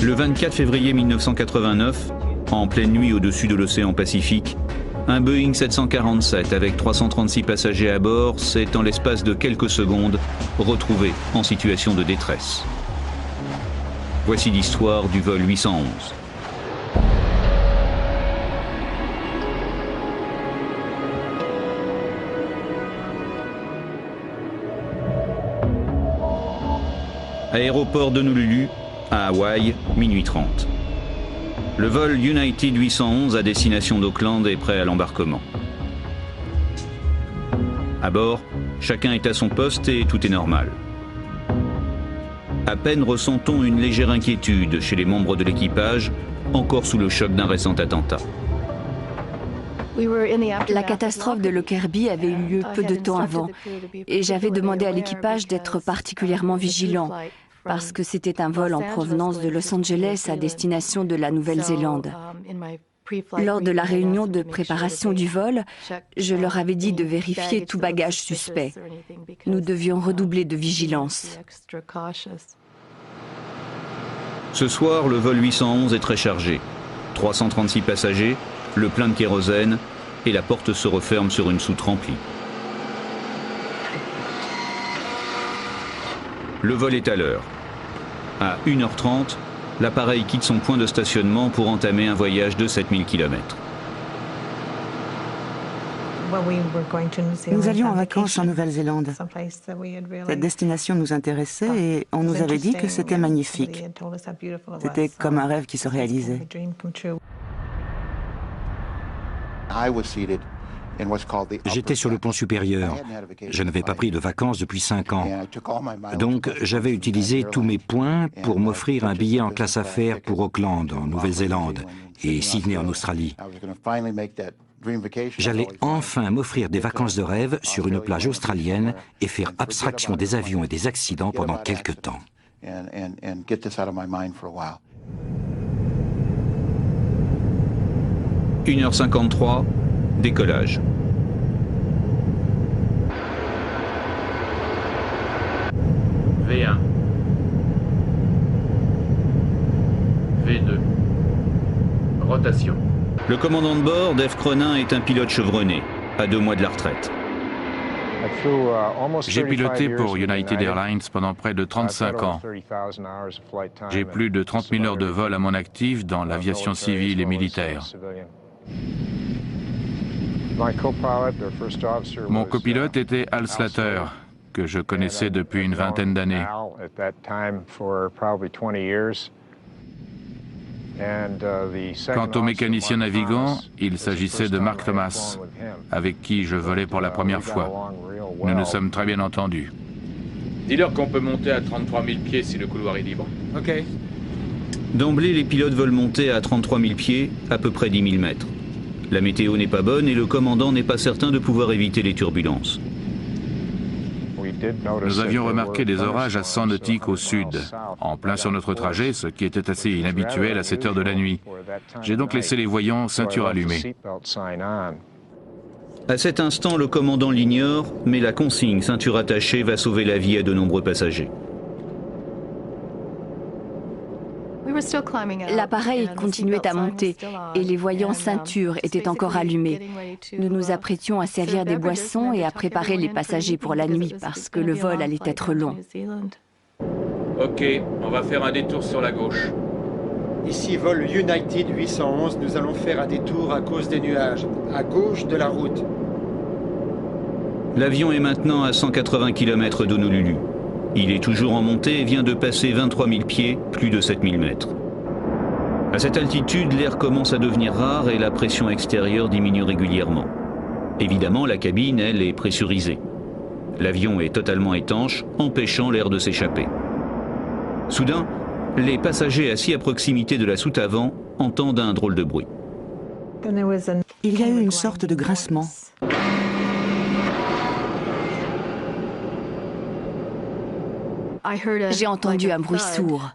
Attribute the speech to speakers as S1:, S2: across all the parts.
S1: Le 24 février 1989, en pleine nuit au-dessus de l'océan Pacifique, un Boeing 747 avec 336 passagers à bord s'est, en l'espace de quelques secondes, retrouvé en situation de détresse. Voici l'histoire du vol 811. Aéroport d'Honolulu, à Hawaï, minuit 30. Le vol United 811 à destination d'Auckland est prêt à l'embarquement. À bord, chacun est à son poste et tout est normal. À peine ressent-on une légère inquiétude chez les membres de l'équipage, encore sous le choc d'un récent attentat.
S2: La catastrophe de Lockerbie avait eu lieu peu de temps avant et j'avais demandé à l'équipage d'être particulièrement vigilant parce que c'était un vol en provenance de Los Angeles à destination de la Nouvelle-Zélande. Lors de la réunion de préparation du vol, je leur avais dit de vérifier tout bagage suspect. Nous devions redoubler de vigilance.
S1: Ce soir, le vol 811 est très chargé. 336 passagers, le plein de kérosène et la porte se referme sur une soute remplie. Le vol est à l'heure. À 1h30, l'appareil quitte son point de stationnement pour entamer un voyage de 7000 km.
S3: Nous allions en vacances en Nouvelle-Zélande. Cette destination nous intéressait et on nous avait dit que c'était magnifique. C'était comme un rêve qui se réalisait.
S4: J'étais sur le pont supérieur. Je n'avais pas pris de vacances depuis 5 ans. Donc j'avais utilisé tous mes points pour m'offrir un billet en classe affaires pour Auckland, en Nouvelle-Zélande, et Sydney, en Australie. J'allais enfin m'offrir des vacances de rêve sur une plage australienne et faire abstraction des avions et des accidents pendant quelques temps.
S1: 1h53, décollage.
S5: V1. V2. Rotation.
S1: Le commandant de bord, Dave Cronin, est un pilote chevronné, à 2 mois de la retraite.
S6: J'ai piloté pour United Airlines pendant près de 35 ans. J'ai plus de 30 000 heures de vol à mon actif dans l'aviation civile et militaire. Mon copilote était Al Slater, que je connaissais depuis une vingtaine d'années. Quant au mécanicien navigant, il s'agissait de Mark Thomas, avec qui je volais pour la première fois. Nous nous sommes très bien entendus.
S5: Dis-leur qu'on peut monter à 33 000 pieds si le couloir est libre.
S1: Ok. D'emblée, les pilotes veulent monter à 33 000 pieds, à peu près 10 000 mètres. La météo n'est pas bonne et le commandant n'est pas certain de pouvoir éviter les turbulences.
S6: Nous avions remarqué des orages à 100 nautiques au sud, en plein sur notre trajet, ce qui était assez inhabituel à cette heure de la nuit. J'ai donc laissé les voyants ceinture allumée.
S1: À cet instant, le commandant l'ignore, mais la consigne ceinture attachée va sauver la vie à de nombreux passagers.
S2: L'appareil continuait à monter et les voyants ceinture étaient encore allumés. Nous nous apprêtions à servir des boissons et à préparer les passagers pour la nuit parce que le vol allait être long.
S5: Ok, on va faire un détour sur la gauche.
S7: Ici vol United 811, nous allons faire un détour à cause des nuages, à gauche de la route.
S1: L'avion est maintenant à 180 km d'Honolulu. Il est toujours en montée et vient de passer 23 000 pieds, plus de 7 000 mètres. À cette altitude, l'air commence à devenir rare et la pression extérieure diminue régulièrement. Évidemment, la cabine, elle, est pressurisée. L'avion est totalement étanche, empêchant l'air de s'échapper. Soudain, les passagers assis à proximité de la soute avant entendent un drôle de bruit.
S3: Il y a eu une sorte de grincement.
S2: J'ai entendu un bruit sourd.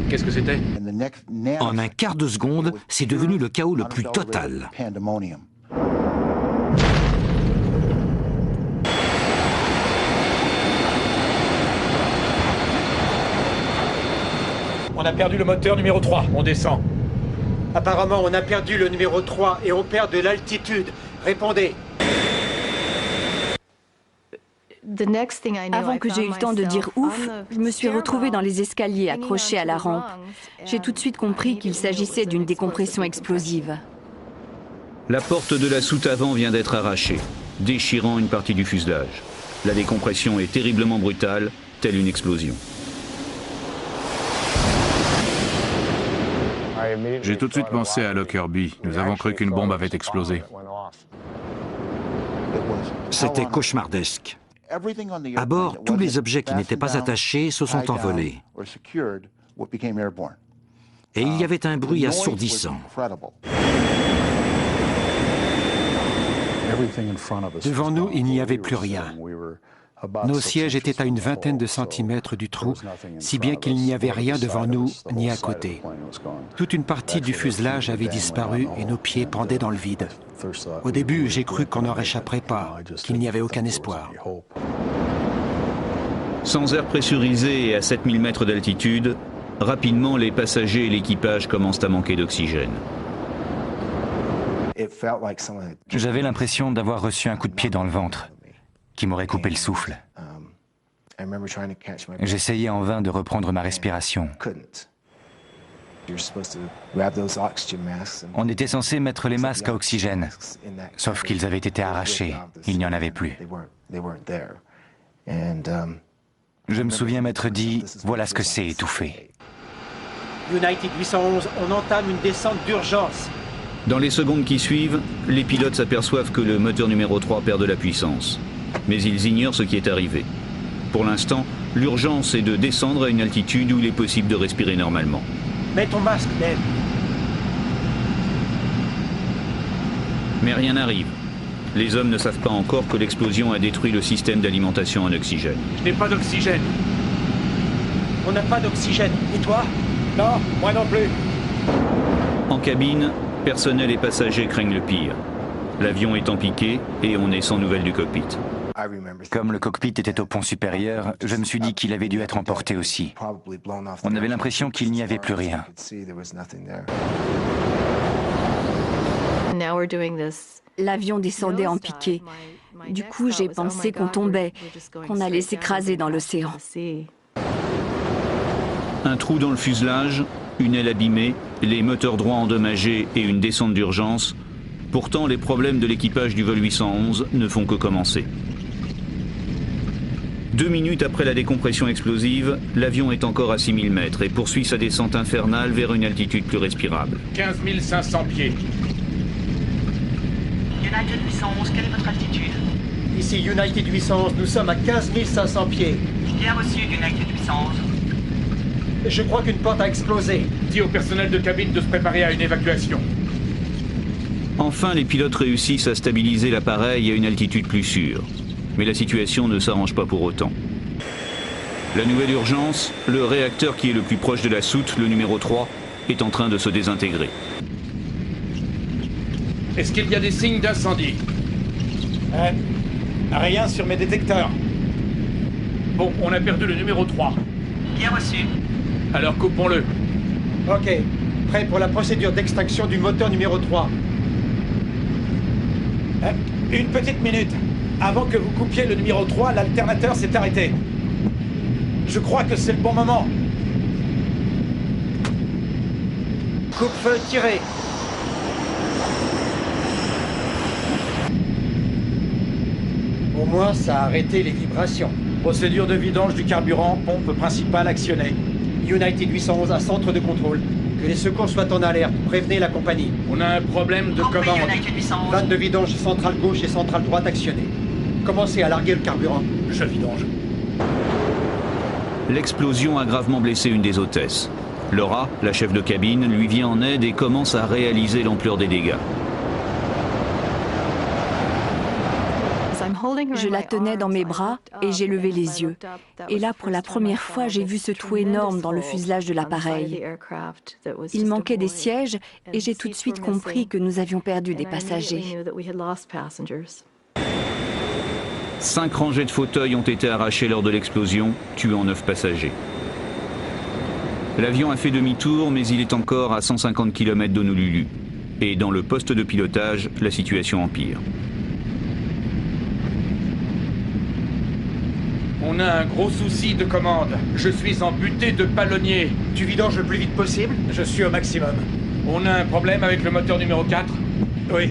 S5: Qu'est-ce que c'était?
S4: En un quart de seconde, c'est devenu le chaos le plus total.
S5: a perdu le moteur numéro 3. On descend.
S7: Apparemment, on a perdu le numéro 3 et on perd de l'altitude. Répondez.
S2: Avant que j'ai eu le temps de dire ouf, je me suis retrouvée dans les escaliers accrochés à la rampe. J'ai tout de suite compris qu'il s'agissait d'une décompression explosive.
S1: La porte de la soute avant vient d'être arrachée, déchirant une partie du fuselage. La décompression est terriblement brutale, telle une explosion.
S6: J'ai tout de suite pensé à Lockerbie. Nous avons cru qu'une bombe avait explosé.
S4: C'était cauchemardesque. À bord, tous les objets qui n'étaient pas attachés se sont envolés. Et il y avait un bruit assourdissant.
S8: Devant nous, il n'y avait plus rien. Nos sièges étaient à une vingtaine de centimètres du trou, si bien qu'il n'y avait rien devant nous ni à côté. Toute une partie du fuselage avait disparu et nos pieds pendaient dans le vide. Au début, j'ai cru qu'on n'en réchapperait pas, qu'il n'y avait aucun espoir.
S1: Sans air pressurisé et à 7000 mètres d'altitude, rapidement les passagers et l'équipage commencent à manquer d'oxygène.
S9: J'avais l'impression d'avoir reçu un coup de pied dans le ventre, qui m'aurait coupé le souffle. J'essayais en vain de reprendre ma respiration. On était censé mettre les masques à oxygène, sauf qu'ils avaient été arrachés. Il n'y en avait plus. Je me souviens m'être dit, voilà ce que c'est étouffé.
S7: United 811, on entame une descente d'urgence.
S1: Dans les secondes qui suivent, les pilotes s'aperçoivent que le moteur numéro 3 perd de la puissance. Mais ils ignorent ce qui est arrivé. Pour l'instant, l'urgence est de descendre à une altitude où il est possible de respirer normalement.
S7: Mets ton masque, Dave.
S1: Mais rien n'arrive. Les hommes ne savent pas encore que l'explosion a détruit le système d'alimentation en oxygène.
S5: Je n'ai pas d'oxygène.
S7: On n'a pas d'oxygène. Et toi?
S5: Non, moi non plus.
S1: En cabine, personnel et passagers craignent le pire. L'avion est en piqué et on est sans nouvelles du cockpit.
S9: Comme le cockpit était au pont supérieur, je me suis dit qu'il avait dû être emporté aussi. On avait l'impression qu'il n'y avait plus rien.
S2: L'avion descendait en piqué. Du coup, j'ai pensé qu'on tombait, qu'on allait s'écraser dans l'océan.
S1: Un trou dans le fuselage, une aile abîmée, les moteurs droits endommagés et une descente d'urgence. Pourtant, les problèmes de l'équipage du vol 811 ne font que commencer. 2 minutes après la décompression explosive, l'avion est encore à 6000 mètres et poursuit sa descente infernale vers une altitude plus respirable.
S5: 15 500 pieds.
S10: United 811, quelle est votre altitude?
S7: Ici United 811, nous sommes à 15 500 pieds.
S10: Bien reçu, United 811.
S7: Je crois qu'une porte a explosé.
S5: Dis au personnel de cabine de se préparer à une évacuation.
S1: Enfin, les pilotes réussissent à stabiliser l'appareil à une altitude plus sûre. Mais la situation ne s'arrange pas pour autant. La nouvelle urgence, le réacteur qui est le plus proche de la soute, le numéro 3, est en train de se désintégrer.
S5: Est-ce qu'il y a des signes d'incendie?
S7: Rien sur mes détecteurs.
S5: Bon, on a perdu le numéro 3.
S10: Bien reçu.
S5: Alors coupons-le.
S7: Ok. Prêt pour la procédure d'extinction du moteur numéro 3.
S5: Une petite minute. Avant que vous coupiez le numéro 3, l'alternateur s'est arrêté. Je crois que c'est le bon moment.
S7: Coupe-feu tiré. Au moins, ça a arrêté les vibrations.
S5: Procédure de vidange du carburant, pompe principale actionnée.
S7: United 811 à centre de contrôle. Que les secours soient en alerte. Prévenez la compagnie.
S5: On a un problème de commande.
S10: United 811.
S7: Vanne de vidange centrale gauche et centrale droite actionnée. Commencez à larguer le carburant.
S5: Je vidange.
S1: L'explosion a gravement blessé une des hôtesses. Laura, la chef de cabine, lui vient en aide et commence à réaliser l'ampleur des dégâts.
S2: Je la tenais dans mes bras et j'ai levé les yeux. Et là, pour la première fois, j'ai vu ce trou énorme dans le fuselage de l'appareil. Il manquait des sièges et j'ai tout de suite compris que nous avions perdu des passagers.
S1: 5 rangées de fauteuils ont été arrachées lors de l'explosion, tuant 9 passagers. L'avion a fait demi-tour, mais il est encore à 150 km d'Honolulu. Et dans le poste de pilotage, la situation empire.
S5: On a un gros souci de commande. Je suis en butée de palonnier.
S7: Tu vidanges le plus vite possible?
S5: Je suis au maximum. On a un problème avec le moteur numéro 4? Oui.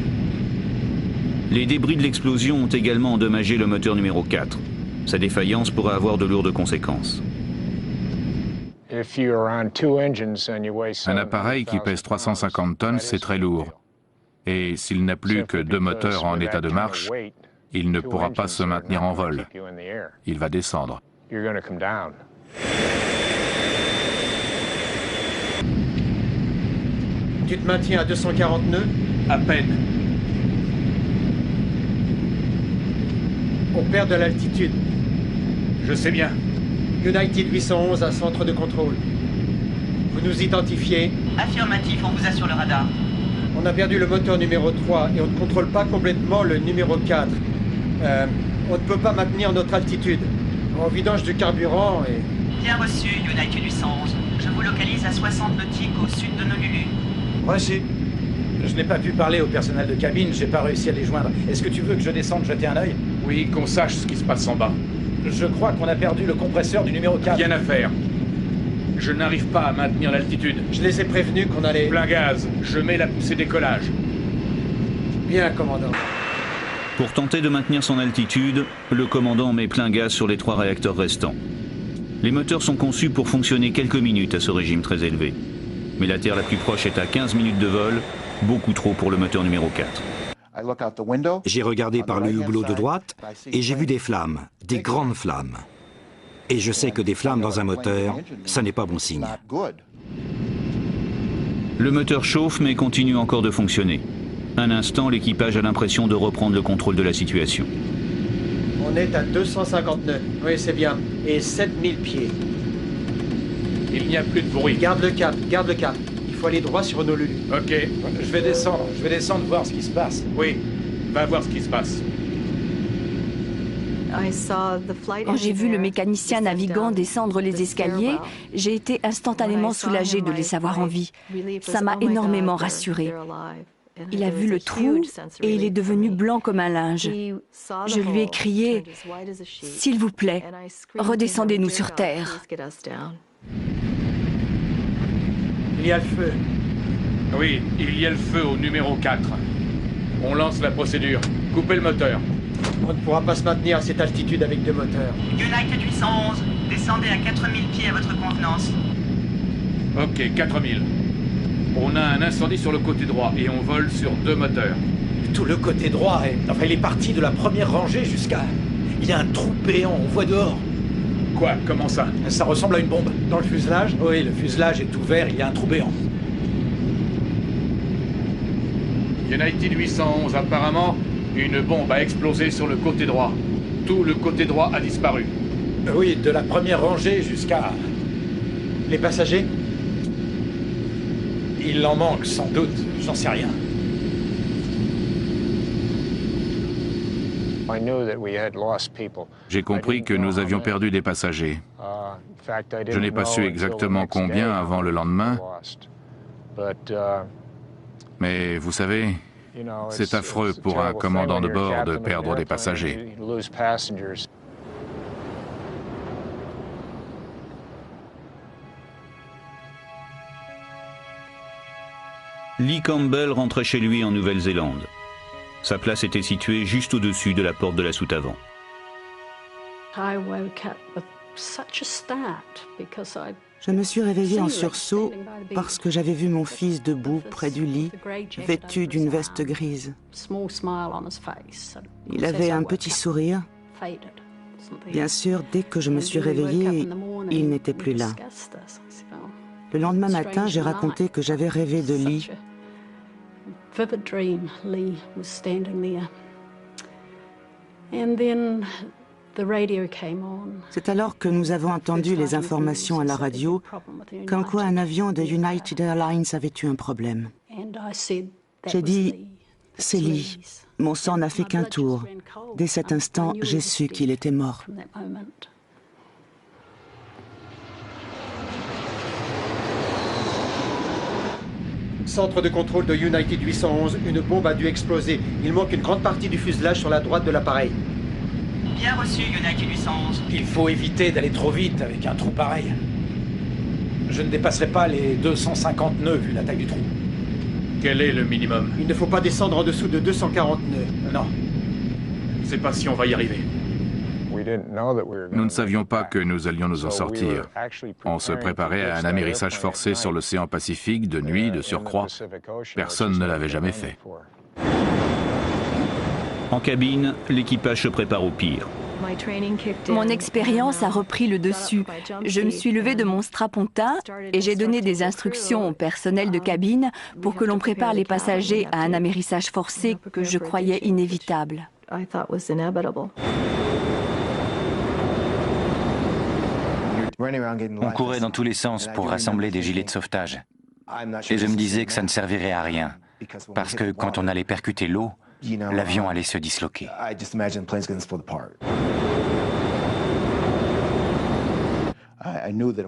S1: Les débris de l'explosion ont également endommagé le moteur numéro 4. Sa défaillance pourrait avoir de lourdes conséquences.
S6: Un appareil qui pèse 350 tonnes, c'est très lourd. Et s'il n'a plus que 2 moteurs en état de marche, il ne pourra pas se maintenir en vol. Il va descendre.
S7: Tu te maintiens à 240 nœuds?
S5: À peine.
S7: On perd de l'altitude.
S5: Je sais bien.
S7: United 811 à centre de contrôle. Vous nous identifiez?
S10: Affirmatif, on vous a sur le radar.
S7: On a perdu le moteur numéro 3 et on ne contrôle pas complètement le numéro 4. On ne peut pas maintenir notre altitude. On vidange du carburant et...
S10: Bien reçu, United 811. Je vous localise à 60 nautiques au sud d'Honolulu.
S5: Reçu. Je n'ai pas pu parler au personnel de cabine, j'ai pas réussi à les joindre. Est-ce que tu veux que je descende jeter un œil? Oui, qu'on sache ce qui se passe en bas. Je crois qu'on a perdu le compresseur du numéro 4. Rien à faire. Je n'arrive pas à maintenir l'altitude.
S7: Je les ai prévenus qu'on allait...
S5: Plein gaz. Je mets la poussée décollage.
S7: Bien, commandant.
S1: Pour tenter de maintenir son altitude, le commandant met plein gaz sur les 3 réacteurs restants. Les moteurs sont conçus pour fonctionner quelques minutes à ce régime très élevé. Mais la Terre la plus proche est à 15 minutes de vol, beaucoup trop pour le moteur numéro 4.
S4: J'ai regardé par le hublot de droite et j'ai vu des flammes, des grandes flammes. Et je sais que des flammes dans un moteur, ça n'est pas bon signe.
S1: Le moteur chauffe mais continue encore de fonctionner. Un instant, l'équipage a l'impression de reprendre le contrôle de la situation.
S7: On est à 250 nœuds. Oui, c'est bien. Et 7000 pieds.
S5: Il n'y a plus de bruit.
S7: Garde le cap, garde le cap. Il faut aller droit sur Honolulu.
S5: Ok, je vais descendre voir ce qui se passe. Oui, va voir ce qui se passe.
S2: Quand j'ai vu le mécanicien navigant descendre les escaliers, j'ai été instantanément soulagée de les savoir en vie. Ça m'a énormément rassurée. Il a vu le trou et il est devenu blanc comme un linge. Je lui ai crié « S'il vous plaît, redescendez-nous sur Terre ».
S7: Il y a le feu.
S5: Oui, il y a le feu au numéro 4. On lance la procédure. Coupez le moteur.
S7: On ne pourra pas se maintenir à cette altitude avec 2 moteurs.
S10: United 811, descendez à 4000 pieds à votre convenance.
S5: Ok, 4000. On a un incendie sur le côté droit et on vole sur 2 moteurs. Tout le côté droit, il est parti de la première rangée jusqu'à... Il y a un trou béant, on voit dehors. Quoi? Comment ça? Ça ressemble à une bombe. Dans le fuselage? Oui, le fuselage est ouvert, il y a un trou béant. United 811, apparemment, une bombe a explosé sur le côté droit. Tout le côté droit a disparu. Oui, de la première rangée jusqu'à...
S7: Les passagers?
S5: Il en manque, sans doute. J'en sais rien.
S6: J'ai compris que nous avions perdu des passagers. Je n'ai pas su exactement combien avant le lendemain. Mais vous savez, c'est affreux pour un commandant de bord de perdre des passagers.
S1: Lee Campbell rentrait chez lui en Nouvelle-Zélande. Sa place était située juste au-dessus de la porte de la soute avant.
S3: Je me suis réveillée en sursaut parce que j'avais vu mon fils debout près du lit, vêtu d'une veste grise. Il avait un petit sourire. Bien sûr, dès que je me suis réveillée, il n'était plus là. Le lendemain matin, j'ai raconté que j'avais rêvé de Lee. C'est alors que nous avons entendu les informations à la radio, comme quoi un avion de United Airlines avait eu un problème. J'ai dit, c'est Lee. Mon sang n'a fait qu'un tour. Dès cet instant, j'ai su qu'il était mort.
S7: Centre de contrôle de United 811, une bombe a dû exploser. Il manque une grande partie du fuselage sur la droite de l'appareil.
S10: Bien reçu, United 811.
S5: Il faut éviter d'aller trop vite avec un trou pareil. Je ne dépasserai pas les 250 nœuds vu la taille du trou. Quel est le minimum?
S7: Il ne faut pas descendre en dessous de 240 nœuds.
S5: Non. Je ne sais pas si on va y arriver.
S6: Nous ne savions pas que nous allions nous en sortir. On se préparait à un amérissage forcé sur l'océan Pacifique, de nuit, de surcroît. Personne ne l'avait jamais fait.
S1: En cabine, l'équipage se prépare au pire.
S2: Mon expérience a repris le dessus. Je me suis levée de mon strapontin et j'ai donné des instructions au personnel de cabine pour que l'on prépare les passagers à un amérissage forcé que je croyais inévitable.
S9: On courait dans tous les sens pour rassembler des gilets de sauvetage. Et je me disais que ça ne servirait à rien, parce que quand on allait percuter l'eau, l'avion allait se disloquer.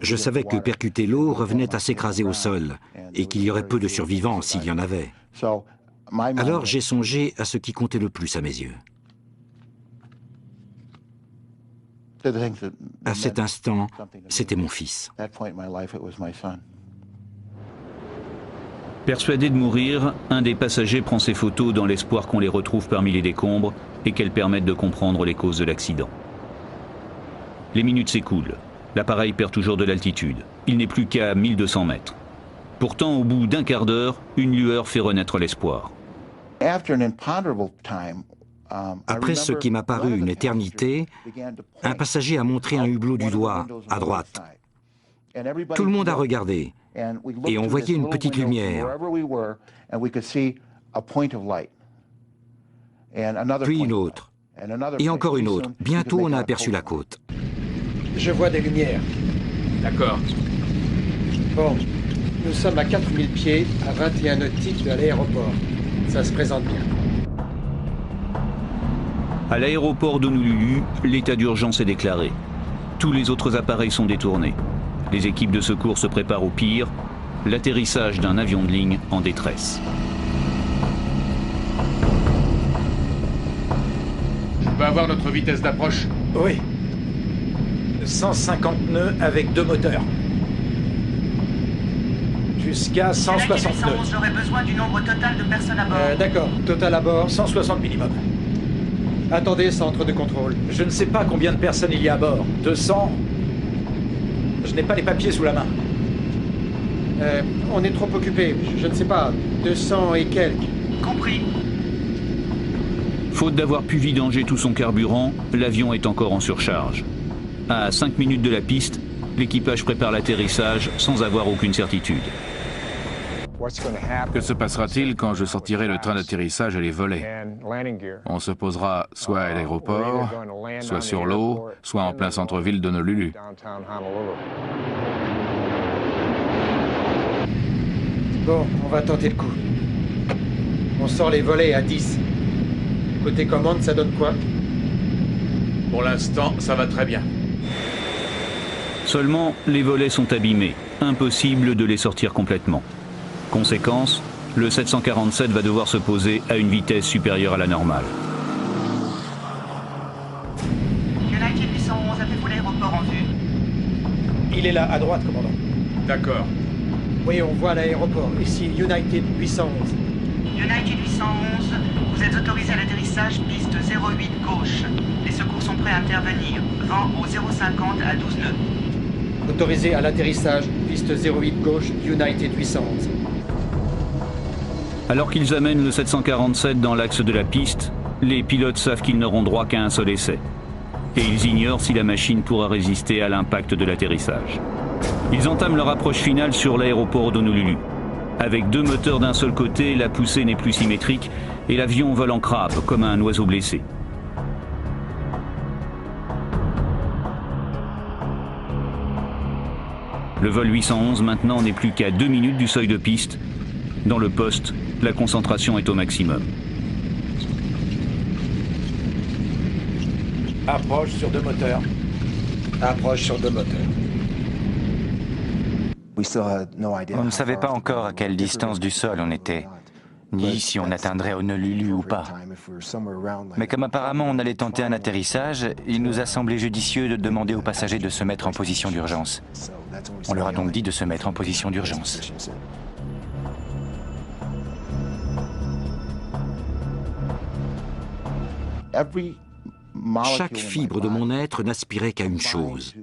S4: Je savais que percuter l'eau revenait à s'écraser au sol et qu'il y aurait peu de survivants s'il y en avait. Alors j'ai songé à ce qui comptait le plus à mes yeux. À cet instant, c'était mon fils.
S1: Persuadé de mourir, un des passagers prend ses photos dans l'espoir qu'on les retrouve parmi les décombres et qu'elles permettent de comprendre les causes de l'accident. Les minutes s'écoulent. L'appareil perd toujours de l'altitude. Il n'est plus qu'à 1200 mètres. Pourtant, au bout d'un quart d'heure, une lueur fait renaître l'espoir.
S4: Après ce qui m'a paru une éternité, un passager a montré un hublot du doigt, à droite. Tout le monde a regardé, et on voyait une petite lumière. Puis une autre, et encore une autre. Bientôt, on a aperçu la côte.
S7: Je vois des lumières.
S5: D'accord.
S7: Bon, nous sommes à 4000 pieds, à 21 nautiques de l'aéroport. Ça se présente bien.
S1: À l'aéroport d'Honolulu, l'état d'urgence est déclaré. Tous les autres appareils sont détournés. Les équipes de secours se préparent au pire, l'atterrissage d'un avion de ligne en détresse.
S5: On peut avoir notre vitesse d'approche? Oui. 150 nœuds avec 2 moteurs. Jusqu'à 160 nœuds.
S10: J'aurais besoin du nombre total de personnes à bord.
S7: D'accord, total à bord.
S5: 160 minimum.
S7: Attendez, centre de contrôle.
S5: Je ne sais pas combien de personnes il y a à bord. 200? Je n'ai pas les papiers sous la main.
S7: On est trop occupés. Je ne sais pas, 200 et quelques.
S10: Compris.
S1: Faute d'avoir pu vidanger tout son carburant, l'avion est encore en surcharge. À 5 minutes de la piste, l'équipage prépare l'atterrissage sans avoir aucune certitude.
S6: Que se passera-t-il quand je sortirai le train d'atterrissage et les volets? On se posera soit à l'aéroport, soit sur l'eau, soit en plein centre-ville d'Honolulu.
S7: Bon, on va tenter le coup. On sort les volets à 10. Côté commande, ça donne quoi?
S5: Pour l'instant, ça va très bien.
S1: Seulement, les volets sont abîmés. Impossible de les sortir complètement. Conséquence, le 747 va devoir se poser à une vitesse supérieure à la normale.
S10: United 811, avez-vous l'aéroport en vue?
S7: Il est là, à droite, commandant.
S5: D'accord.
S7: Oui, on voit l'aéroport. Ici, United 811.
S10: United 811, vous êtes autorisé à l'atterrissage, piste 08 gauche. Les secours sont prêts à intervenir. Vent au 050 à 12 nœuds.
S7: Autorisé à l'atterrissage, piste 08 gauche, United 811.
S1: Alors qu'ils amènent le 747 dans l'axe de la piste, les pilotes savent qu'ils n'auront droit qu'à un seul essai. Et ils ignorent si la machine pourra résister à l'impact de l'atterrissage. Ils entament leur approche finale sur l'aéroport d'Honolulu. Avec 2 moteurs d'un seul côté, la poussée n'est plus symétrique et l'avion vole en crabe comme un oiseau blessé. Le vol 811 maintenant n'est plus qu'à 2 minutes du seuil de piste. Dans le poste, la concentration est au maximum.
S5: Approche sur 2 moteurs.
S7: Approche sur 2 moteurs.
S9: On ne savait pas encore à quelle distance du sol on était, ni si on atteindrait Honolulu ou pas. Mais comme apparemment on allait tenter un atterrissage, il nous a semblé judicieux de demander aux passagers de se mettre en position d'urgence. On leur a donc dit de se mettre en position d'urgence.
S4: Chaque fibre de mon être n'aspirait qu'à une chose.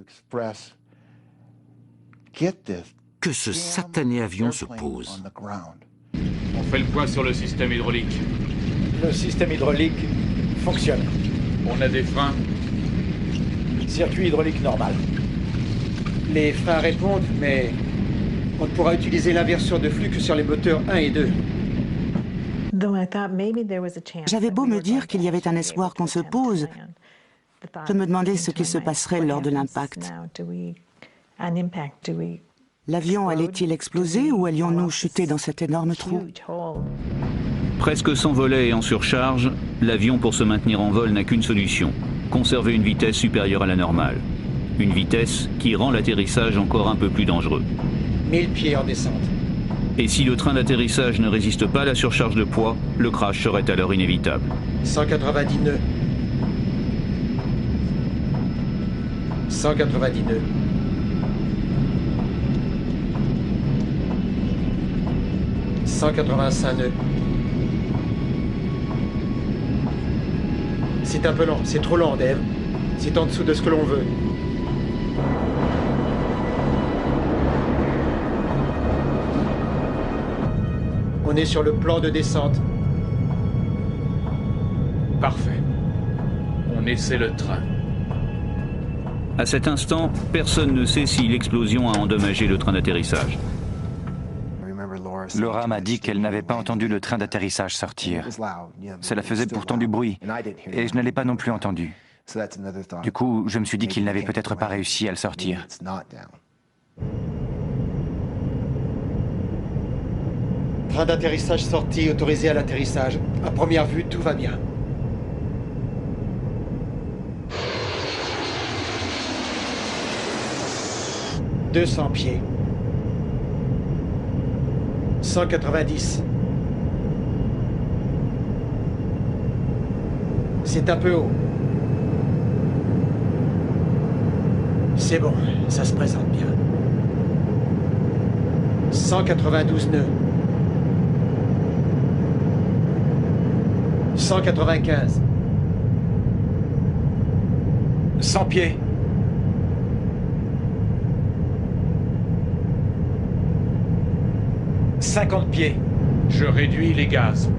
S4: Que ce satané avion se pose.
S6: On fait le point sur le système hydraulique.
S5: Le système hydraulique fonctionne.
S6: On a des freins.
S5: Circuit hydraulique normal. Les freins répondent, mais on ne pourra utiliser l'inversion de flux que sur les moteurs 1 et 2.
S3: J'avais beau me dire qu'il y avait un espoir qu'on se pose, je me demandais ce qui se passerait lors de l'impact. L'avion allait-il exploser ou allions-nous chuter dans cet énorme trou?
S1: Presque sans volet et en surcharge, l'avion pour se maintenir en vol n'a qu'une solution, conserver une vitesse supérieure à la normale. Une vitesse qui rend l'atterrissage encore un peu plus dangereux.
S5: 1000 pieds en descente.
S1: Et si le train d'atterrissage ne résiste pas à la surcharge de poids, le crash serait alors inévitable.
S5: 190 nœuds. 190 nœuds. 185 nœuds. C'est un peu lent, c'est trop lent, Dave. C'est en dessous de ce que l'on veut. On est sur le plan de descente.
S6: Parfait. On essaie le train.
S1: À cet instant, personne ne sait si l'explosion a endommagé le train d'atterrissage.
S9: Laura m'a dit qu'elle n'avait pas entendu le train d'atterrissage sortir. Cela faisait pourtant du bruit, et je ne l'ai pas non plus entendu. Du coup, je me suis dit qu'il n'avait peut-être pas réussi à le sortir.
S5: Train d'atterrissage sorti, autorisé à l'atterrissage. À première vue, tout va bien. « 200 pieds. 190. C'est un peu haut. C'est bon, ça se présente bien. 192 nœuds. 195. 100 pieds. 50 pieds.
S6: Je réduis les gaz.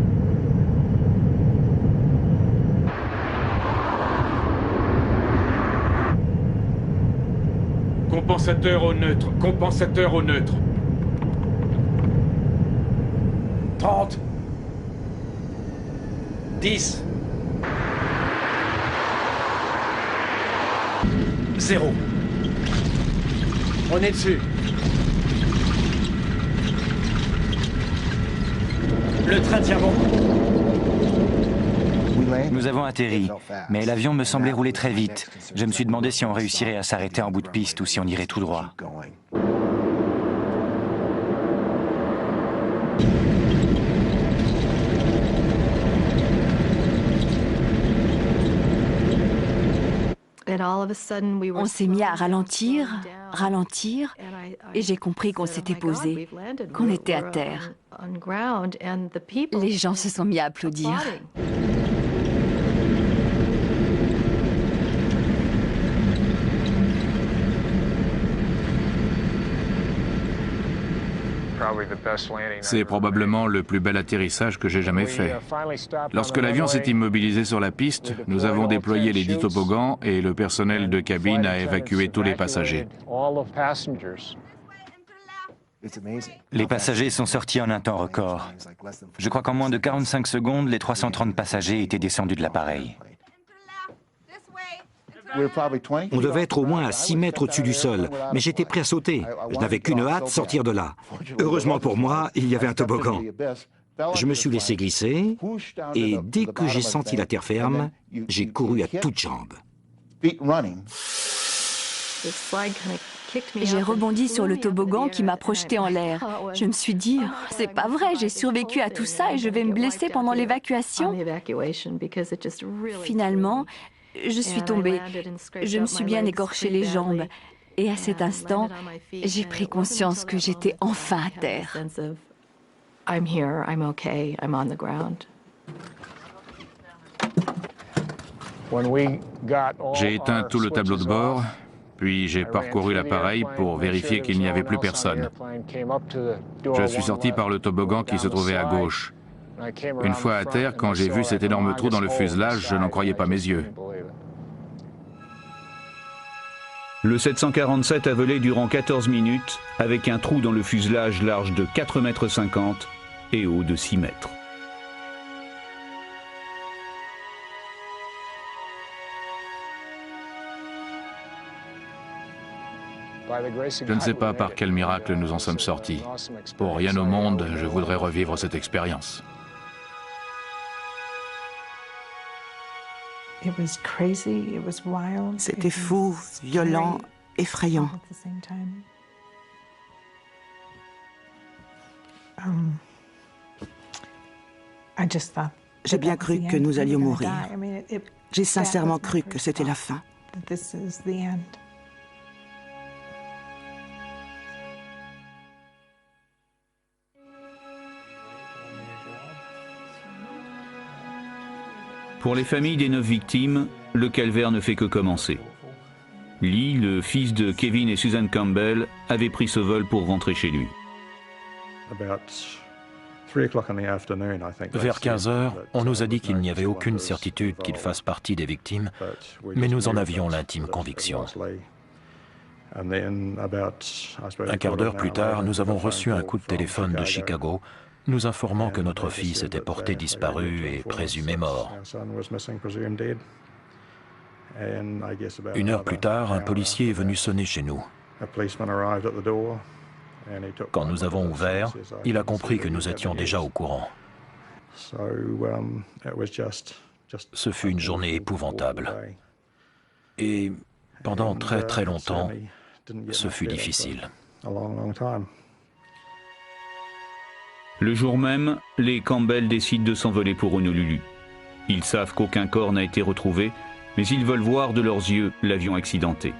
S6: Compensateur au neutre. Compensateur au neutre.
S5: 30. 10. 0. On est dessus. Le train tient bon.
S9: Nous avons atterri, mais l'avion me semblait rouler très vite. Je me suis demandé si on réussirait à s'arrêter en bout de piste ou si on irait tout droit.
S2: On s'est mis à ralentir, et j'ai compris qu'on s'était posé, qu'on était à terre. Les gens se sont mis à applaudir.
S6: C'est probablement le plus bel atterrissage que j'ai jamais fait. Lorsque l'avion s'est immobilisé sur la piste, nous avons déployé les 10 toboggans et le personnel de cabine a évacué tous les passagers.
S9: Les passagers sont sortis en un temps record. Je crois qu'en moins de 45 secondes, les 330 passagers étaient descendus de l'appareil.
S4: On devait être au moins à 6 mètres au-dessus du sol, mais j'étais prêt à sauter. Je n'avais qu'une hâte, sortir de là. Heureusement pour moi, il y avait un toboggan. Je me suis laissé glisser, et dès que j'ai senti la terre ferme, j'ai couru à toutes jambes.
S2: J'ai rebondi sur le toboggan qui m'a projeté en l'air. Je me suis dit, c'est pas vrai, j'ai survécu à tout ça et je vais me blesser pendant l'évacuation. Finalement, je suis tombée. Je me suis bien écorché les jambes. Et à cet instant, j'ai pris conscience que j'étais enfin à terre.
S6: J'ai éteint tout le tableau de bord, puis j'ai parcouru l'appareil pour vérifier qu'il n'y avait plus personne. Je suis sorti par le toboggan qui se trouvait à gauche. Une fois à terre, quand j'ai vu cet énorme trou dans le fuselage, je n'en croyais pas mes yeux.
S1: Le 747 a volé durant 14 minutes avec un trou dans le fuselage large de 4,50 m et haut de 6 mètres.
S6: Je ne sais pas par quel miracle nous en sommes sortis. Pour rien au monde, je voudrais revivre cette expérience.
S3: C'était fou, violent, effrayant. J'ai bien cru que nous allions mourir. J'ai sincèrement cru que c'était la fin.
S1: Pour les familles des 9 victimes, le calvaire ne fait que commencer. Lee, le fils de Kevin et Susan Campbell, avait pris ce vol pour rentrer chez lui.
S11: Vers 15 heures, on nous a dit qu'il n'y avait aucune certitude qu'il fasse partie des victimes, mais nous en avions l'intime conviction. Un quart d'heure plus tard, nous avons reçu un coup de téléphone de Chicago, nous informant que notre fils était porté disparu et présumé mort. Une heure plus tard, un policier est venu sonner chez nous. Quand nous avons ouvert, il a compris que nous étions déjà au courant. Ce fut une journée épouvantable. Et pendant très longtemps, ce fut difficile.
S1: Le jour même, les Campbell décident de s'envoler pour Honolulu. Ils savent qu'aucun corps n'a été retrouvé, mais ils veulent voir de leurs yeux l'avion accidenté.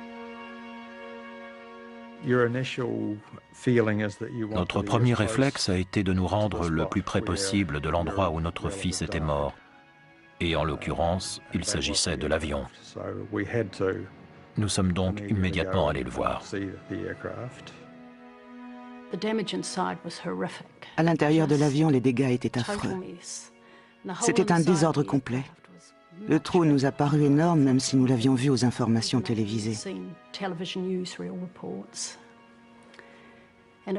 S11: Notre premier réflexe a été de nous rendre le plus près possible de l'endroit où notre fils était mort. Et en l'occurrence, il s'agissait de l'avion. Nous sommes donc immédiatement allés le voir.
S3: À l'intérieur de l'avion, les dégâts étaient affreux. C'était un désordre complet. Le trou nous a paru énorme, même si nous l'avions vu aux informations télévisées.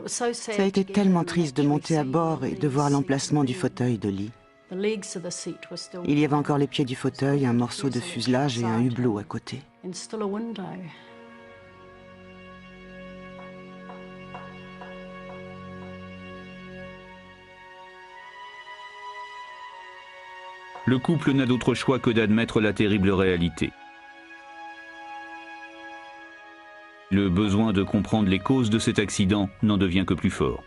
S3: Ça a été tellement triste de monter à bord et de voir l'emplacement du fauteuil de Lee. Il y avait encore les pieds du fauteuil, un morceau de fuselage et un hublot à côté.
S1: Le couple n'a d'autre choix que d'admettre la terrible réalité. Le besoin de comprendre les causes de cet accident n'en devient que plus fort.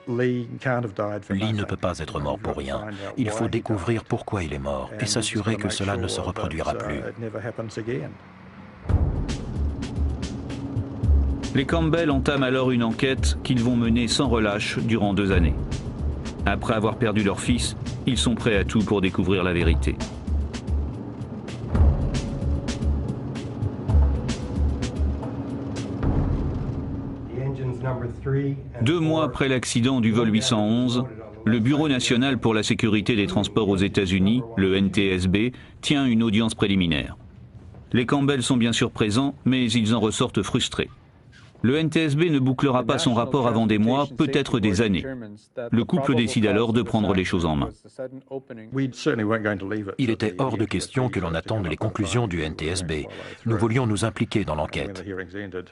S11: Lee ne peut pas être mort pour rien. Il faut découvrir pourquoi il est mort et s'assurer que cela ne se reproduira plus.
S1: Les Campbell entament alors une enquête qu'ils vont mener sans relâche durant 2 années. Après avoir perdu leur fils, ils sont prêts à tout pour découvrir la vérité. Deux mois après l'accident du vol 811, le Bureau national pour la sécurité des transports aux États-Unis, le NTSB, tient une audience préliminaire. Les Campbell sont bien sûr présents, mais ils en ressortent frustrés. Le NTSB ne bouclera pas son rapport avant des mois, peut-être des années. Le couple décide alors de prendre les choses en main.
S11: Il était hors de question que l'on attende les conclusions du NTSB. Nous voulions nous impliquer dans l'enquête.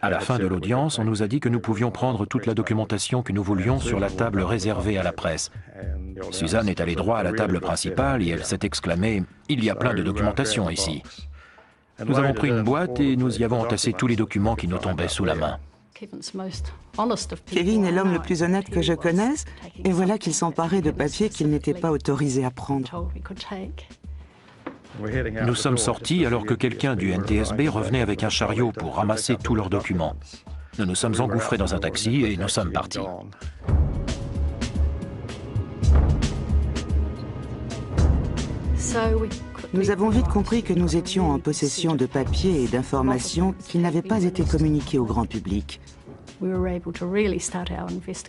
S11: À la fin de l'audience, on nous a dit que nous pouvions prendre toute la documentation que nous voulions sur la table réservée à la presse. Suzanne est allée droit à la table principale et elle s'est exclamée « Il y a plein de documentation ici ». Nous avons pris une boîte et nous y avons entassé tous les documents qui nous tombaient sous la main.
S3: Kevin est l'homme le plus honnête que je connaisse, et voilà qu'il s'emparait de papiers qu'il n'était pas autorisé à prendre.
S11: Nous sommes sortis alors que quelqu'un du NTSB revenait avec un chariot pour ramasser tous leurs documents. Nous nous sommes engouffrés dans un taxi et nous sommes partis.
S3: Nous avons vite compris que nous étions en possession de papiers et d'informations qui n'avaient pas été communiqués au grand public.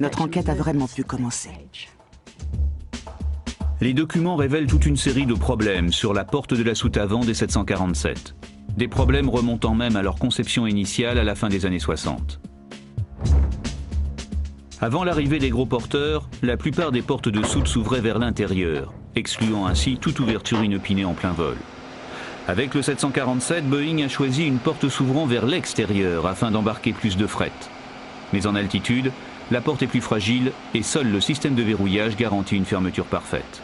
S3: Notre enquête a vraiment pu commencer.
S1: Les documents révèlent toute une série de problèmes sur la porte de la soute avant des 747. Des problèmes remontant même à leur conception initiale à la fin des années 60. Avant l'arrivée des gros porteurs, la plupart des portes de soute s'ouvraient vers l'intérieur, excluant ainsi toute ouverture inopinée en plein vol. Avec le 747, Boeing a choisi une porte s'ouvrant vers l'extérieur afin d'embarquer plus de fret. Mais en altitude, la porte est plus fragile et seul le système de verrouillage garantit une fermeture parfaite.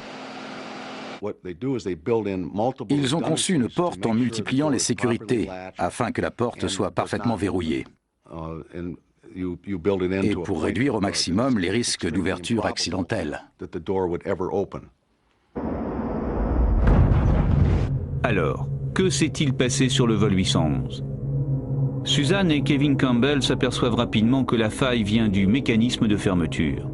S12: Ils ont conçu une porte en multipliant les sécurités afin que la porte soit parfaitement verrouillée et pour réduire au maximum les risques d'ouverture accidentelle.
S1: Alors, que s'est-il passé sur le vol 811 ? Suzanne et Kevin Campbell s'aperçoivent rapidement que la faille vient du mécanisme de fermeture.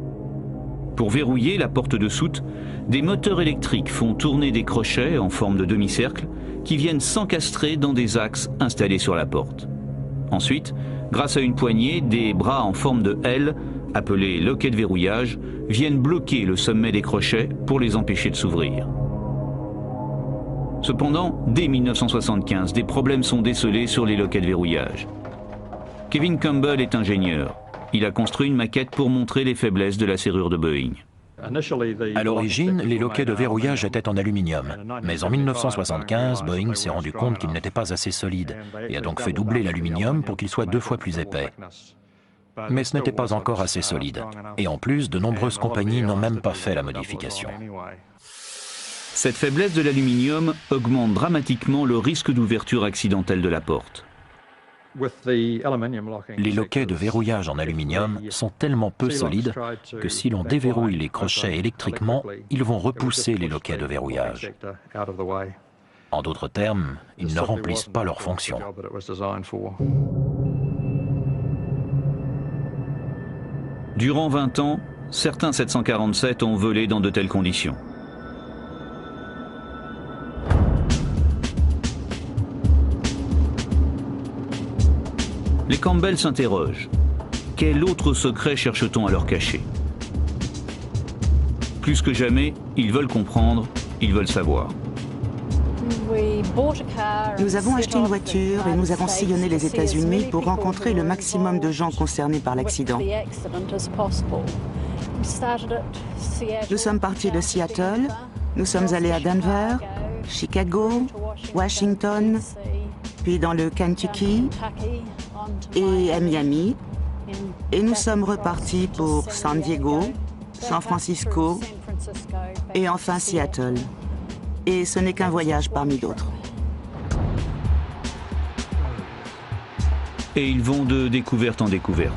S1: Pour verrouiller la porte de soute, des moteurs électriques font tourner des crochets en forme de demi-cercle qui viennent s'encastrer dans des axes installés sur la porte. Ensuite, grâce à une poignée, des bras en forme de L, appelés loquets de verrouillage, viennent bloquer le sommet des crochets pour les empêcher de s'ouvrir. Cependant, dès 1975, des problèmes sont décelés sur les loquets de verrouillage. Kevin Campbell est ingénieur. Il a construit une maquette pour montrer les faiblesses de la serrure de Boeing.
S11: À l'origine, les loquets de verrouillage étaient en aluminium. Mais en 1975, Boeing s'est rendu compte qu'il n'était pas assez solide et a donc fait doubler l'aluminium pour qu'il soit 2 fois plus épais. Mais ce n'était pas encore assez solide. Et en plus, de nombreuses compagnies n'ont même pas fait la modification.
S1: Cette faiblesse de l'aluminium augmente dramatiquement le risque d'ouverture accidentelle de la porte.
S11: Les loquets de verrouillage en aluminium sont tellement peu solides que si l'on déverrouille les crochets électriquement, ils vont repousser les loquets de verrouillage. En d'autres termes, ils ne remplissent pas leur fonction.
S1: Durant 20 ans, certains 747 ont volé dans de telles conditions. Les Campbell s'interrogent. Quel autre secret cherche-t-on à leur cacher? Plus que jamais, ils veulent comprendre, ils veulent savoir.
S3: Nous avons acheté une voiture et nous avons sillonné les États-Unis pour rencontrer le maximum de gens concernés par l'accident. Nous sommes partis de Seattle, nous sommes allés à Denver, Chicago, Washington, puis dans le Kentucky et à Miami, et nous sommes repartis pour San Diego, San Francisco et enfin Seattle. Et ce n'est qu'un voyage parmi d'autres.
S1: Et ils vont de découverte en découverte.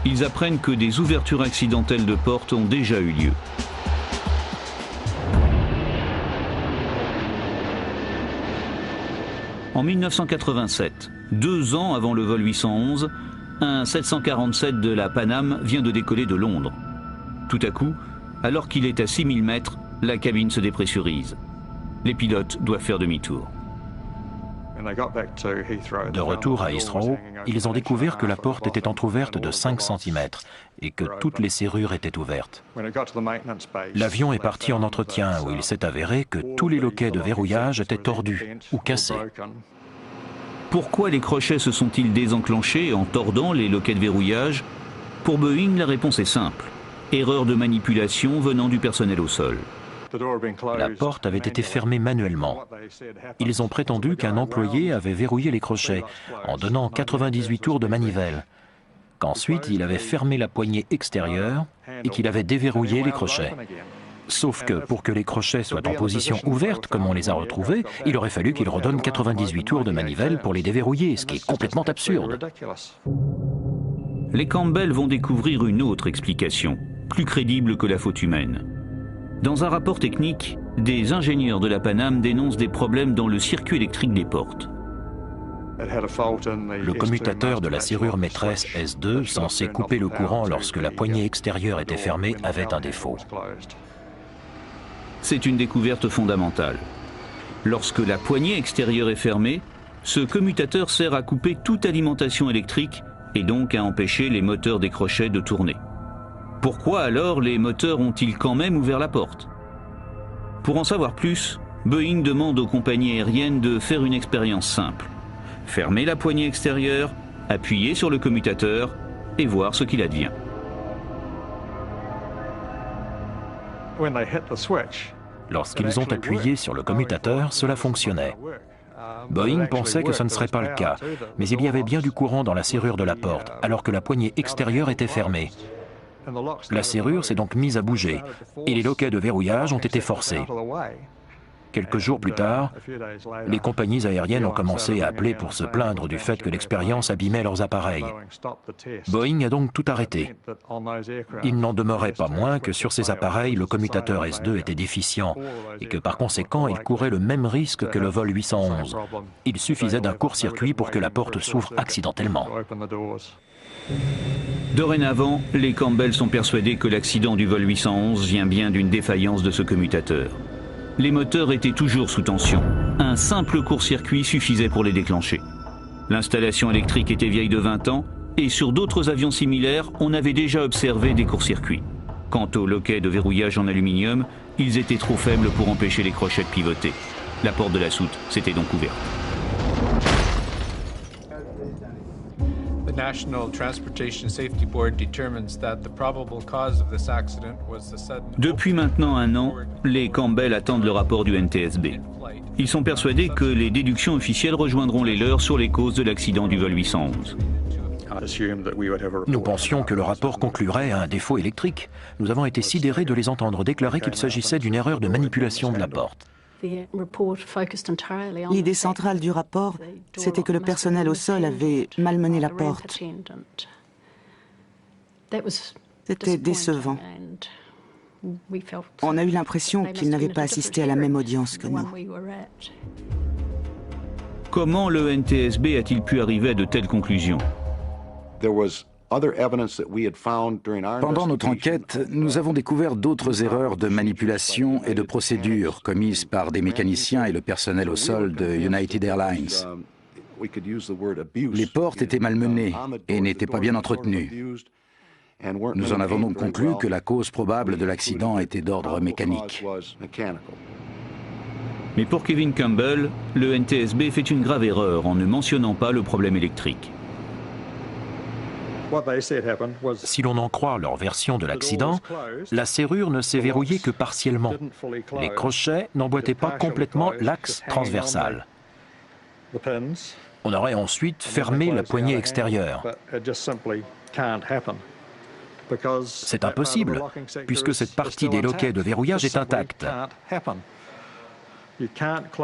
S1: Ils apprennent que des ouvertures accidentelles de portes ont déjà eu lieu. En 1987, 2 ans avant le vol 811, un 747 de la Pan Am vient de décoller de Londres. Tout à coup, alors qu'il est à 6000 mètres, la cabine se dépressurise. Les pilotes doivent faire demi-tour.
S11: De retour à Heathrow, ils ont découvert que la porte était entrouverte de 5 cm et que toutes les serrures étaient ouvertes. L'avion est parti en entretien où il s'est avéré que tous les loquets de verrouillage étaient tordus ou cassés.
S1: Pourquoi les crochets se sont-ils désenclenchés en tordant les loquets de verrouillage? Pour Boeing, la réponse est simple. Erreur de manipulation venant du personnel au sol.
S11: La porte avait été fermée manuellement. Ils ont prétendu qu'un employé avait verrouillé les crochets en donnant 98 tours de manivelle, qu'ensuite il avait fermé la poignée extérieure et qu'il avait déverrouillé les crochets. Sauf que pour que les crochets soient en position ouverte comme on les a retrouvés, il aurait fallu qu'il redonne 98 tours de manivelle pour les déverrouiller, ce qui est complètement absurde.
S1: Les Campbell vont découvrir une autre explication, plus crédible que la faute humaine. Dans un rapport technique, des ingénieurs de la Pan Am dénoncent des problèmes dans le circuit électrique des portes.
S11: Le commutateur de la serrure maîtresse S2, censé couper le courant lorsque la poignée extérieure était fermée, avait un défaut.
S1: C'est une découverte fondamentale. Lorsque la poignée extérieure est fermée, ce commutateur sert à couper toute alimentation électrique et donc à empêcher les moteurs des crochets de tourner. Pourquoi alors les moteurs ont-ils quand même ouvert la porte? Pour en savoir plus, Boeing demande aux compagnies aériennes de faire une expérience simple. Fermer la poignée extérieure, appuyer sur le commutateur et voir ce qu'il advient.
S11: Lorsqu'ils ont appuyé sur le commutateur, cela fonctionnait. Boeing pensait que ce ne serait pas le cas, mais il y avait bien du courant dans la serrure de la porte, alors que la poignée extérieure était fermée. La serrure s'est donc mise à bouger, et les loquets de verrouillage ont été forcés. Quelques jours plus tard, les compagnies aériennes ont commencé à appeler pour se plaindre du fait que l'expérience abîmait leurs appareils. Boeing a donc tout arrêté. Il n'en demeurait pas moins que sur ces appareils, le commutateur S2 était déficient et que par conséquent, il courait le même risque que le vol 811. Il suffisait d'un court-circuit pour que la porte s'ouvre accidentellement.
S1: Dorénavant, les Campbell sont persuadés que l'accident du vol 811 vient bien d'une défaillance de ce commutateur. Les moteurs étaient toujours sous tension. Un simple court-circuit suffisait pour les déclencher. L'installation électrique était vieille de 20 ans et sur d'autres avions similaires, on avait déjà observé des courts-circuits. Quant aux loquets de verrouillage en aluminium, ils étaient trop faibles pour empêcher les crochets de pivoter. La porte de la soute s'était donc ouverte. Depuis maintenant un an, les Campbell attendent le rapport du NTSB. Ils sont persuadés que les déductions officielles rejoindront les leurs sur les causes de l'accident du vol 811.
S11: Nous pensions que le rapport conclurait à un défaut électrique. Nous avons été sidérés de les entendre déclarer qu'il s'agissait d'une erreur de manipulation de la porte.
S3: L'idée centrale du rapport, c'était que le personnel au sol avait malmené la porte. C'était décevant. On a eu l'impression qu'ils n'avaient pas assisté à la même audience que nous.
S1: Comment le NTSB a-t-il pu arriver à de telles conclusions?
S12: Pendant notre enquête, nous avons découvert d'autres erreurs de manipulation et de procédure commises par des mécaniciens et le personnel au sol de United Airlines. Les portes étaient malmenées et n'étaient pas bien entretenues. Nous en avons donc conclu que la cause probable de l'accident était d'ordre mécanique.
S1: Mais pour Kevin Campbell, le NTSB fait une grave erreur en ne mentionnant pas le problème électrique.
S11: Si l'on en croit leur version de l'accident, la serrure ne s'est verrouillée que partiellement. Les crochets n'emboîtaient pas complètement l'axe transversal. On aurait ensuite fermé la poignée extérieure. C'est impossible, puisque cette partie des loquets de verrouillage est intacte.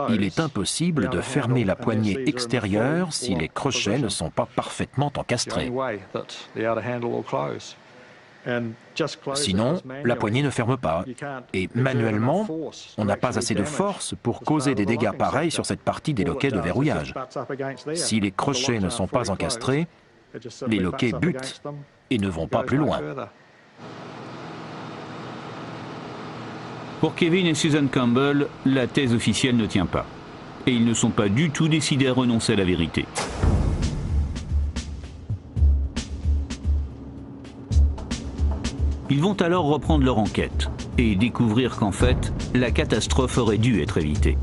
S11: Il est impossible de fermer la poignée extérieure si les crochets ne sont pas parfaitement encastrés. Sinon, la poignée ne ferme pas. Et manuellement, on n'a pas assez de force pour causer des dégâts pareils sur cette partie des loquets de verrouillage. Si les crochets ne sont pas encastrés, les loquets butent et ne vont pas plus loin.
S1: Pour Kevin et Susan Campbell, la thèse officielle ne tient pas. Et ils ne sont pas du tout décidés à renoncer à la vérité. Ils vont alors reprendre leur enquête et découvrir qu'en fait, la catastrophe aurait dû être évitée.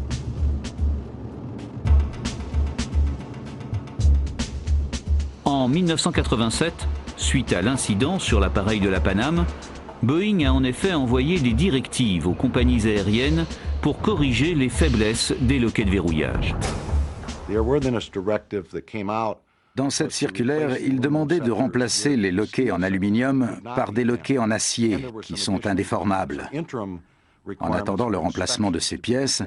S1: En 1987, suite à l'incident sur l'appareil de la Pan Am, Boeing a en effet envoyé des directives aux compagnies aériennes pour corriger les faiblesses des loquets de verrouillage.
S12: Dans cette circulaire, il demandait de remplacer les loquets en aluminium par des loquets en acier qui sont indéformables. En attendant le remplacement de ces pièces,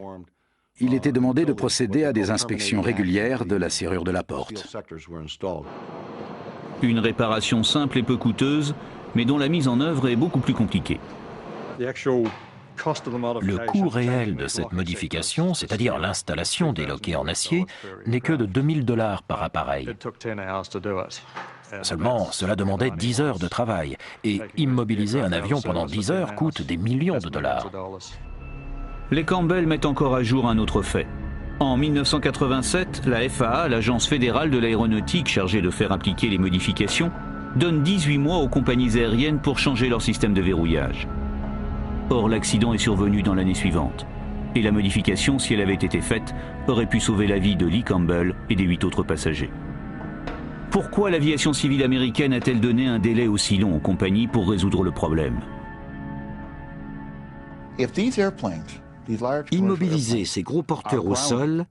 S12: il était demandé de procéder à des inspections régulières de la serrure de la porte.
S1: Une réparation simple et peu coûteuse, mais dont la mise en œuvre est beaucoup plus compliquée.
S11: Le coût réel de cette modification, c'est-à-dire l'installation des loquets en acier, n'est que de $2000 par appareil. Seulement, cela demandait 10 heures de travail, et immobiliser un avion pendant 10 heures coûte des millions de dollars.
S1: Les Campbell mettent encore à jour un autre fait. En 1987, la FAA, l'agence fédérale de l'aéronautique chargée de faire appliquer les modifications, donne 18 mois aux compagnies aériennes pour changer leur système de verrouillage. Or, l'accident est survenu dans l'année suivante. Et la modification, si elle avait été faite, aurait pu sauver la vie de Lee Campbell et des 8 autres passagers. Pourquoi l'aviation civile américaine a-t-elle donné un délai aussi long aux compagnies pour résoudre le problème?
S4: Immobiliser ces gros porteurs au sol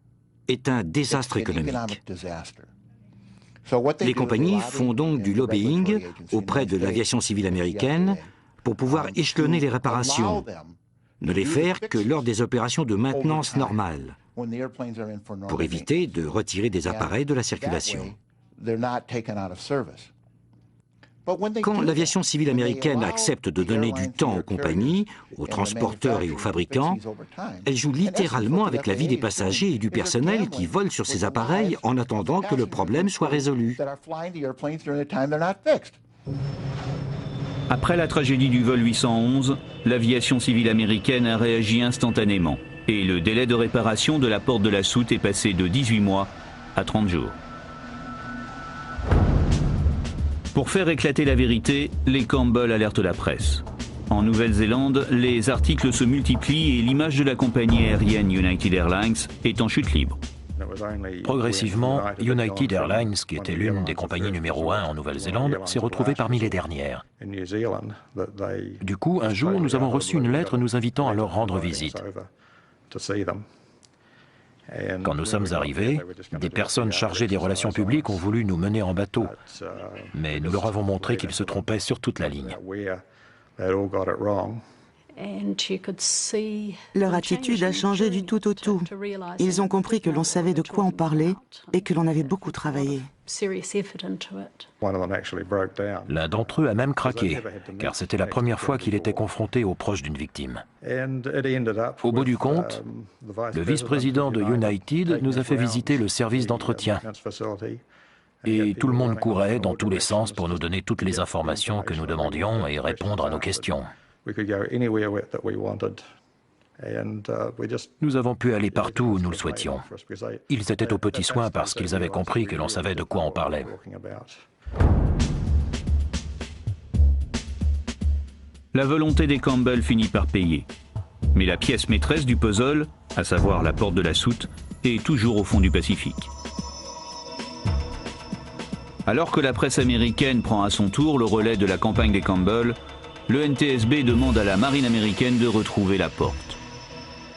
S4: est un désastre économique. Les compagnies font donc du lobbying auprès de l'aviation civile américaine pour pouvoir échelonner les réparations, ne les faire que lors des opérations de maintenance normales, pour éviter de retirer des appareils de la circulation. Quand l'aviation civile américaine accepte de donner du temps aux compagnies, aux transporteurs et aux fabricants, elle joue littéralement avec la vie des passagers et du personnel qui volent sur ces appareils en attendant que le problème soit résolu.
S1: Après la tragédie du vol 811, l'aviation civile américaine a réagi instantanément et le délai de réparation de la porte de la soute est passé de 18 mois à 30 jours. Pour faire éclater la vérité, les Campbell alertent la presse. En Nouvelle-Zélande, les articles se multiplient et l'image de la compagnie aérienne United Airlines est en chute libre.
S11: Progressivement, United Airlines, qui était l'une des compagnies numéro 1 en Nouvelle-Zélande, s'est retrouvée parmi les dernières. Du coup, un jour, nous avons reçu une lettre nous invitant à leur rendre visite. Quand nous sommes arrivés, des personnes chargées des relations publiques ont voulu nous mener en bateau, mais nous leur avons montré qu'ils se trompaient sur toute la ligne.
S3: Leur attitude a changé du tout au tout. Ils ont compris que l'on savait de quoi on parlait et que l'on avait beaucoup travaillé.
S11: L'un d'entre eux a même craqué, car c'était la première fois qu'il était confronté aux proches d'une victime. Au bout du compte, le vice-président de United nous a fait visiter le service d'entretien. Et tout le monde courait dans tous les sens pour nous donner toutes les informations que nous demandions et répondre à nos questions. Nous avons pu aller partout où nous le souhaitions. Ils étaient aux petits soins parce qu'ils avaient compris que l'on savait de quoi on parlait.
S1: La volonté des Campbell finit par payer. Mais la pièce maîtresse du puzzle, à savoir la porte de la soute, est toujours au fond du Pacifique. Alors que la presse américaine prend à son tour le relais de la campagne des Campbell, le NTSB demande à la marine américaine de retrouver la porte.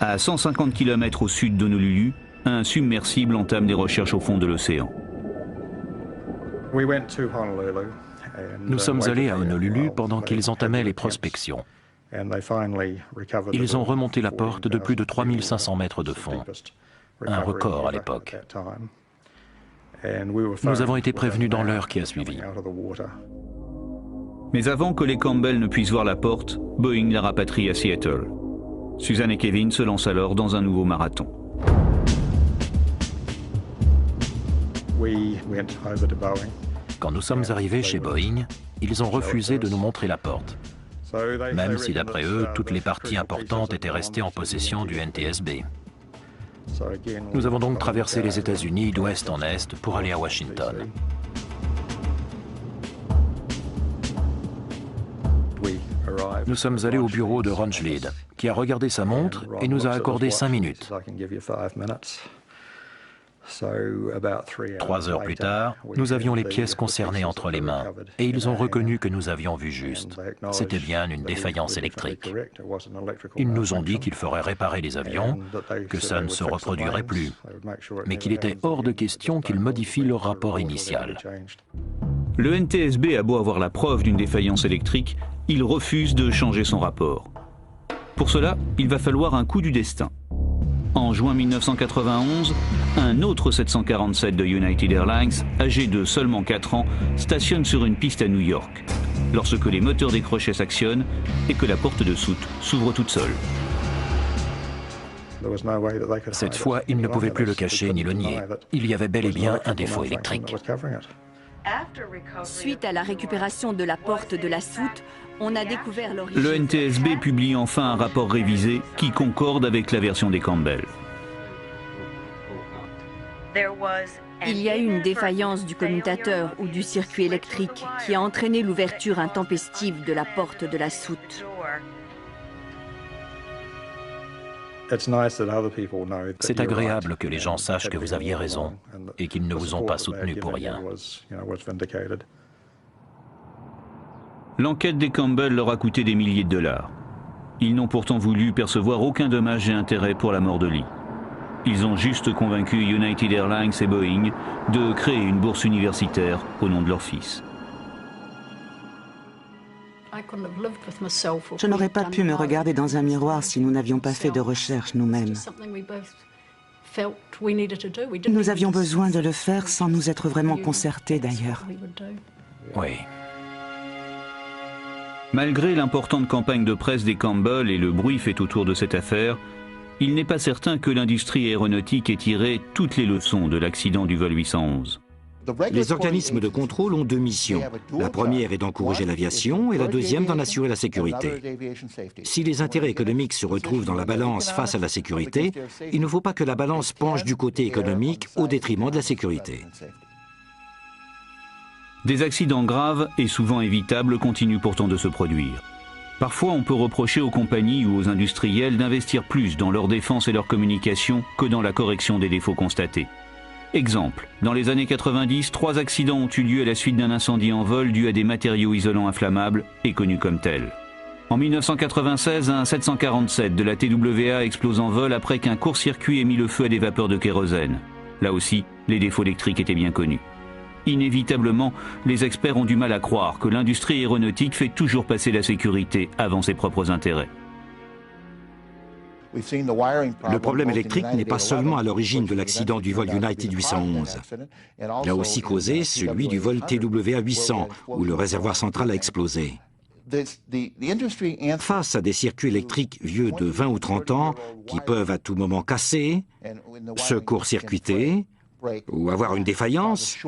S1: À 150 km au sud d'Honolulu, un submersible entame des recherches au fond de l'océan.
S11: Nous sommes allés à Honolulu pendant qu'ils entamaient les prospections. Ils ont remonté la porte de plus de 3500 mètres de fond, un record à l'époque. Nous avons été prévenus dans l'heure qui a suivi.
S1: Mais avant que les Campbell ne puissent voir la porte, Boeing la rapatrie à Seattle. Suzanne et Kevin se lancent alors dans un nouveau marathon.
S11: Quand nous sommes arrivés chez Boeing, ils ont refusé de nous montrer la porte, même si d'après eux, toutes les parties importantes étaient restées en possession du NTSB. Nous avons donc traversé les États-Unis d'ouest en est pour aller à Washington. Nous sommes allés au bureau de Ron Schlid, qui a regardé sa montre et nous a accordé 5 minutes. 3 heures plus tard, nous avions les pièces concernées entre les mains et ils ont reconnu que nous avions vu juste. C'était bien une défaillance électrique. Ils nous ont dit qu'ils feraient réparer les avions, que ça ne se reproduirait plus, mais qu'il était hors de question qu'ils modifient leur rapport initial.
S1: Le NTSB a beau avoir la preuve d'une défaillance électrique, il refuse de changer son rapport. Pour cela, il va falloir un coup du destin. En juin 1991, un autre 747 de United Airlines, âgé de seulement 4 ans, stationne sur une piste à New York, lorsque les moteurs des crochets s'actionnent et que la porte de soute s'ouvre toute seule.
S11: Cette fois, ils ne pouvaient plus le cacher ni le nier. Il y avait bel et bien un défaut électrique.
S2: Suite à la récupération de la porte de la soute, on a découvert l'origine...
S1: Le NTSB publie enfin un rapport révisé qui concorde avec la version des Campbell.
S2: Il y a eu une défaillance du commutateur ou du circuit électrique qui a entraîné l'ouverture intempestive de la porte de la soute.
S11: C'est agréable que les gens sachent que vous aviez raison et qu'ils ne vous ont pas soutenu pour rien.
S1: L'enquête des Campbell leur a coûté des milliers de dollars. Ils n'ont pourtant voulu percevoir aucun dommage et intérêt pour la mort de Lee. Ils ont juste convaincu United Airlines et Boeing de créer une bourse universitaire au nom de leur fils.
S3: Je n'aurais pas pu me regarder dans un miroir si nous n'avions pas fait de recherche nous-mêmes. Nous avions besoin de le faire sans nous être vraiment concertés d'ailleurs.
S11: Oui.
S1: Malgré l'importante campagne de presse des Campbell et le bruit fait autour de cette affaire, il n'est pas certain que l'industrie aéronautique ait tiré toutes les leçons de l'accident du vol 811.
S4: Les organismes de contrôle ont deux missions. La première est d'encourager l'aviation et la deuxième d'en assurer la sécurité. Si les intérêts économiques se retrouvent dans la balance face à la sécurité, il ne faut pas que la balance penche du côté économique au détriment de la sécurité.
S1: Des accidents graves et souvent évitables continuent pourtant de se produire. Parfois, on peut reprocher aux compagnies ou aux industriels d'investir plus dans leur défense et leur communication que dans la correction des défauts constatés. Exemple, dans les années 90, 3 accidents ont eu lieu à la suite d'un incendie en vol dû à des matériaux isolants inflammables et connus comme tels. En 1996, un 747 de la TWA explose en vol après qu'un court-circuit ait mis le feu à des vapeurs de kérosène. Là aussi, les défauts électriques étaient bien connus. Inévitablement, les experts ont du mal à croire que l'industrie aéronautique fait toujours passer la sécurité avant ses propres intérêts.
S4: Le problème électrique n'est pas seulement à l'origine de l'accident du vol United 811. Il a aussi causé celui du vol TWA 800, où le réservoir central a explosé. Face à des circuits électriques vieux de 20 ou 30 ans, qui peuvent à tout moment casser, se court-circuiter, ou avoir une défaillance,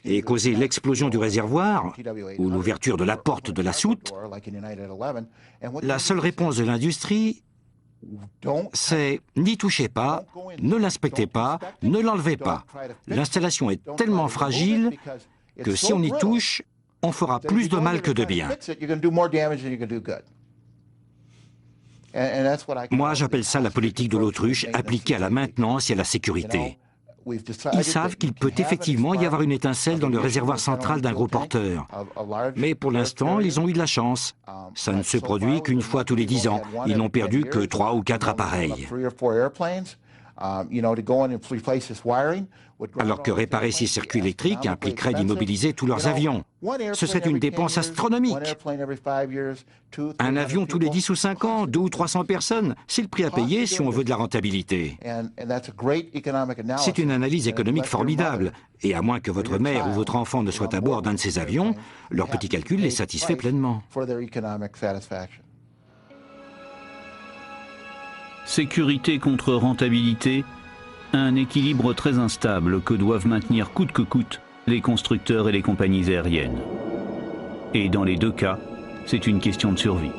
S4: et causer l'explosion du réservoir, ou l'ouverture de la porte de la soute, la seule réponse de l'industrie, c'est n'y touchez pas, ne l'inspectez pas, ne l'enlevez pas. L'installation est tellement fragile que si on y touche, on fera plus de mal que de bien. Moi, j'appelle ça la politique de l'autruche appliquée à la maintenance et à la sécurité. Ils savent qu'il peut effectivement y avoir une étincelle dans le réservoir central d'un gros porteur. Mais pour l'instant, ils ont eu de la chance. Ça ne se produit qu'une fois tous les 10 ans. Ils n'ont perdu que 3 ou 4 appareils. Alors que réparer ces circuits électriques impliquerait d'immobiliser tous leurs avions. Ce serait une dépense astronomique. Un avion tous les 10 ou 5 ans, 200 ou 300 personnes, c'est le prix à payer si on veut de la rentabilité. C'est une analyse économique formidable. Et à moins que votre mère ou votre enfant ne soit à bord d'un de ces avions, leur petit calcul les satisfait pleinement.
S1: Sécurité contre rentabilité, un équilibre très instable que doivent maintenir coûte que coûte les constructeurs et les compagnies aériennes. Et dans les deux cas, c'est une question de survie.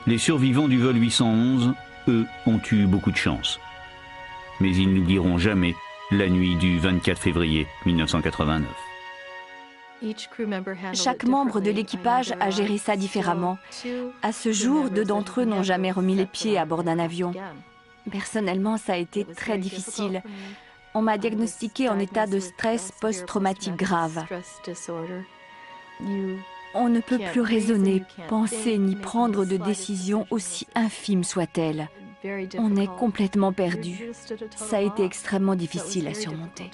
S1: Les survivants du vol 811, eux, ont eu beaucoup de chance. Mais ils n'oublieront jamais la nuit du 24 février 1989.
S2: Chaque membre de l'équipage a géré ça différemment. À ce jour, 2 d'entre eux n'ont jamais remis les pieds à bord d'un avion. Personnellement, ça a été très difficile. On m'a diagnostiqué en état de stress post-traumatique grave. On ne peut plus raisonner, penser ni prendre de décision aussi infime soit-elle. On est complètement perdu. Ça a été extrêmement difficile à surmonter.